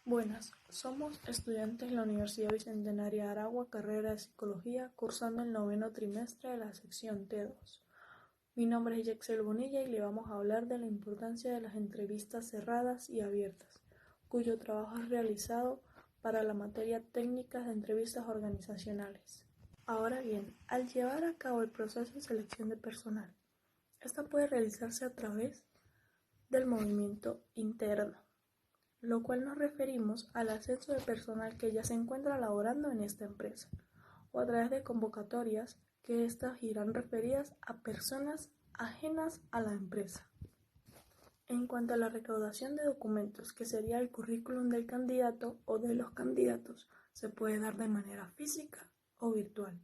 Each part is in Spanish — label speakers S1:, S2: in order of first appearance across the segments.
S1: Buenas, somos estudiantes de la Universidad Bicentenaria de Aragua, carrera de Psicología, cursando el 9º trimestre de la sección T2. Mi nombre es Yexel Bonilla y le vamos a hablar de la importancia de las entrevistas cerradas y abiertas, cuyo trabajo es realizado para la materia Técnicas de Entrevistas Organizacionales. Ahora bien, al llevar a cabo el proceso de selección de personal, esta puede realizarse a través del movimiento interno, lo cual nos referimos al ascenso de personal que ya se encuentra laborando en esta empresa, o a través de convocatorias que estas irán referidas a personas ajenas a la empresa. En cuanto a la recaudación de documentos, que sería el currículum del candidato o de los candidatos, se puede dar de manera física o virtual.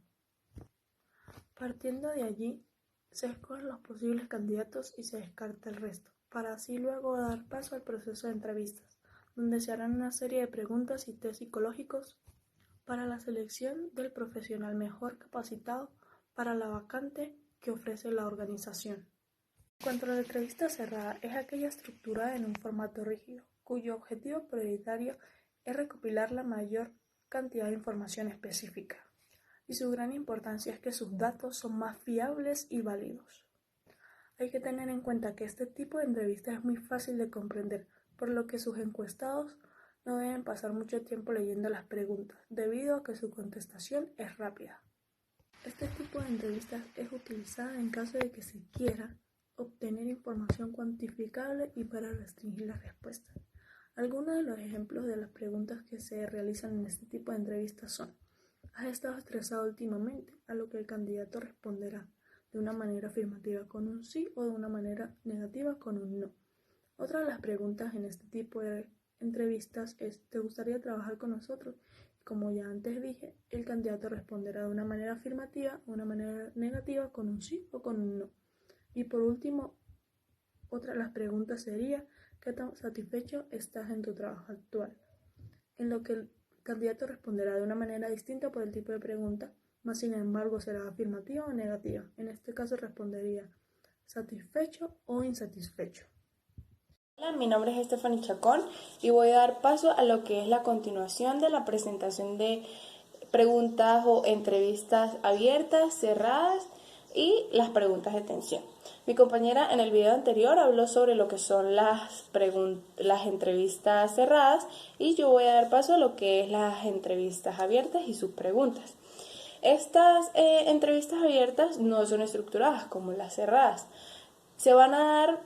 S1: Partiendo de allí, se escogen los posibles candidatos y se descarta el resto, para así luego dar paso al proceso de entrevistas, donde se harán una serie de preguntas y test psicológicos para la selección del profesional mejor capacitado para la vacante que ofrece la organización. En cuanto a la entrevista cerrada, es aquella estructurada en un formato rígido, cuyo objetivo prioritario es recopilar la mayor cantidad de información específica, y su gran importancia es que sus datos son más fiables y válidos. Hay que tener en cuenta que este tipo de entrevista es muy fácil de comprender, por lo que sus encuestados no deben pasar mucho tiempo leyendo las preguntas, debido a que su contestación es rápida. Este tipo de entrevistas es utilizada en caso de que se quiera obtener información cuantificable y para restringir las respuestas. Algunos de los ejemplos de las preguntas que se realizan en este tipo de entrevistas son: ¿has estado estresado últimamente? A lo que el candidato responderá de una manera afirmativa con un sí o de una manera negativa con un no. Otra de las preguntas en este tipo de entrevistas es: ¿te gustaría trabajar con nosotros? Como ya antes dije, el candidato responderá de una manera afirmativa o una manera negativa con un sí o con un no. Y por último, otra de las preguntas sería: ¿qué tan satisfecho estás en tu trabajo actual? En lo que el candidato responderá de una manera distinta por el tipo de pregunta, mas sin embargo será afirmativa o negativa. En este caso respondería satisfecho o insatisfecho.
S2: Hola, mi nombre es Stephanie Chacón y voy a dar paso a lo que es la continuación de la presentación de preguntas o entrevistas abiertas, cerradas y las preguntas de tensión. Mi compañera en el video anterior habló sobre lo que son las entrevistas cerradas y yo voy a dar paso a lo que es las entrevistas abiertas y sus preguntas. Estas entrevistas abiertas no son estructuradas como las cerradas. Se van a dar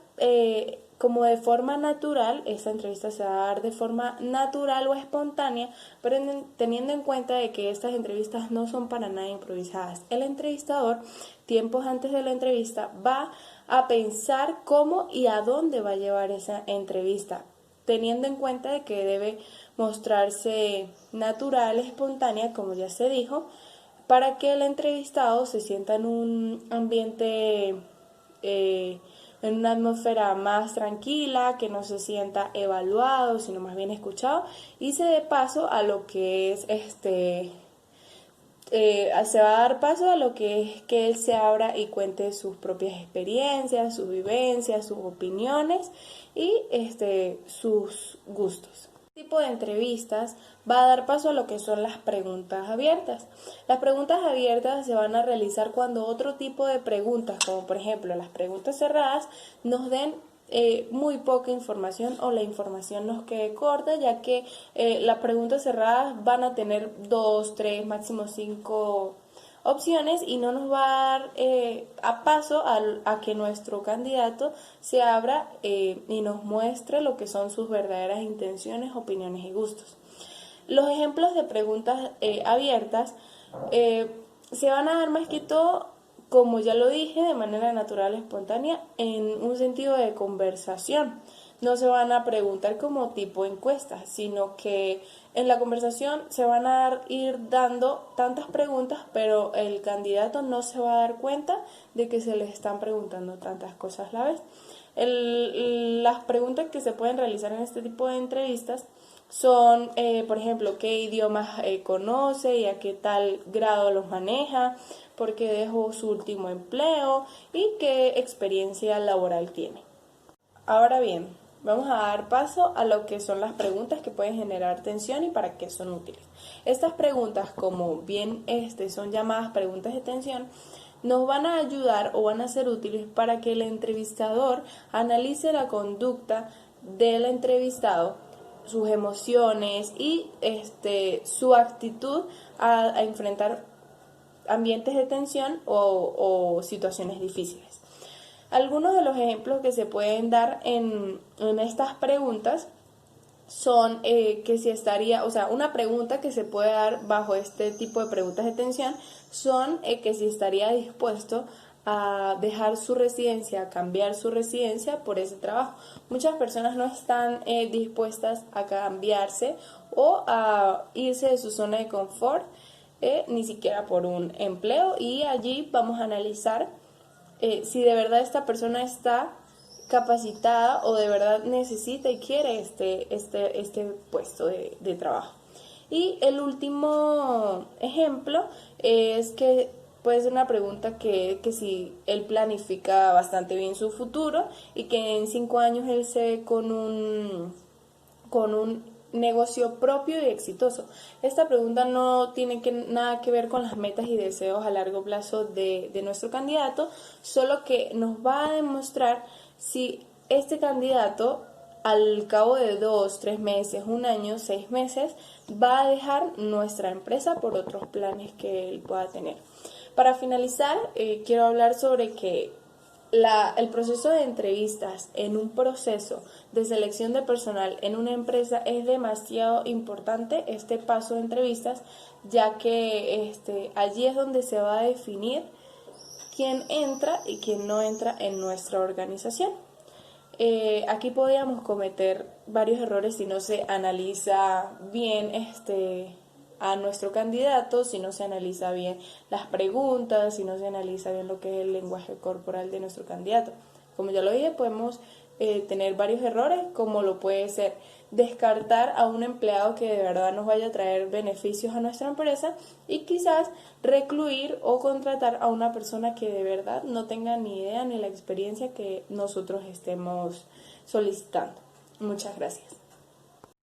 S2: como de forma natural, esta entrevista se va a dar de forma natural o espontánea, pero teniendo en cuenta de que estas entrevistas no son para nada improvisadas. El entrevistador, tiempos antes de la entrevista, va a pensar cómo y a dónde va a llevar esa entrevista, teniendo en cuenta de que debe mostrarse natural, espontánea, como ya se dijo, para que el entrevistado se sienta en un ambiente, en una atmósfera más tranquila, que no se sienta evaluado, sino más bien escuchado, y se dé paso a lo que es se va a dar paso a lo que es que él se abra y cuente sus propias experiencias, sus vivencias, sus opiniones y sus gustos. Este tipo de entrevistas va a dar paso a lo que son las preguntas abiertas. Las preguntas abiertas se van a realizar cuando otro tipo de preguntas, como por ejemplo las preguntas cerradas, nos den muy poca información o la información nos quede corta, ya que las preguntas cerradas van a tener 2, 3, máximo 5 opciones y no nos va a dar a paso a que nuestro candidato se abra y nos muestre lo que son sus verdaderas intenciones, opiniones y gustos. Los ejemplos de preguntas abiertas se van a dar más que todo, como ya lo dije, de manera natural, espontánea, en un sentido de conversación. No se van a preguntar como tipo encuestas, sino que en la conversación se van a ir dando tantas preguntas, pero el candidato no se va a dar cuenta de que se le están preguntando tantas cosas a la vez. Las preguntas que se pueden realizar en este tipo de entrevistas son, por ejemplo, qué idiomas conoce y a qué tal grado los maneja, por qué dejó su último empleo y qué experiencia laboral tiene. Ahora bien, Vamos a dar paso a lo que son las preguntas que pueden generar tensión y para qué son útiles. Estas preguntas, como bien son llamadas preguntas de tensión, nos van a ayudar o van a ser útiles para que el entrevistador analice la conducta del entrevistado, sus emociones y su actitud a enfrentar ambientes de tensión o situaciones difíciles. Algunos de los ejemplos que se pueden dar en estas preguntas son que si estaría, o sea, una pregunta que se puede dar bajo este tipo de preguntas de tensión son que si estaría dispuesto a dejar su residencia, a cambiar su residencia por ese trabajo. Muchas personas no están dispuestas a cambiarse o a irse de su zona de confort, ni siquiera por un empleo, y allí vamos a analizar si de verdad esta persona está capacitada o de verdad necesita y quiere este puesto de trabajo. Y el último ejemplo es que puede ser una pregunta que si él planifica bastante bien su futuro y que en 5 años él se ve con un negocio propio y exitoso. Esta pregunta no tiene nada que ver con las metas y deseos a largo plazo de nuestro candidato, solo que nos va a demostrar si este candidato al cabo de 2, 3 meses, 1 año, 6 meses, va a dejar nuestra empresa por otros planes que él pueda tener. Para finalizar, quiero hablar sobre que el proceso de entrevistas en un proceso de selección de personal en una empresa es demasiado importante, este paso de entrevistas, ya que allí es donde se va a definir quién entra y quién no entra en nuestra organización. Aquí podríamos cometer varios errores si no se analiza bien a nuestro candidato, si no se analiza bien las preguntas, si no se analiza bien lo que es el lenguaje corporal de nuestro candidato. Como ya lo dije, podemos tener varios errores, como lo puede ser descartar a un empleado que de verdad nos vaya a traer beneficios a nuestra empresa y quizás recluir o contratar a una persona que de verdad no tenga ni idea ni la experiencia que nosotros estemos solicitando. Muchas gracias.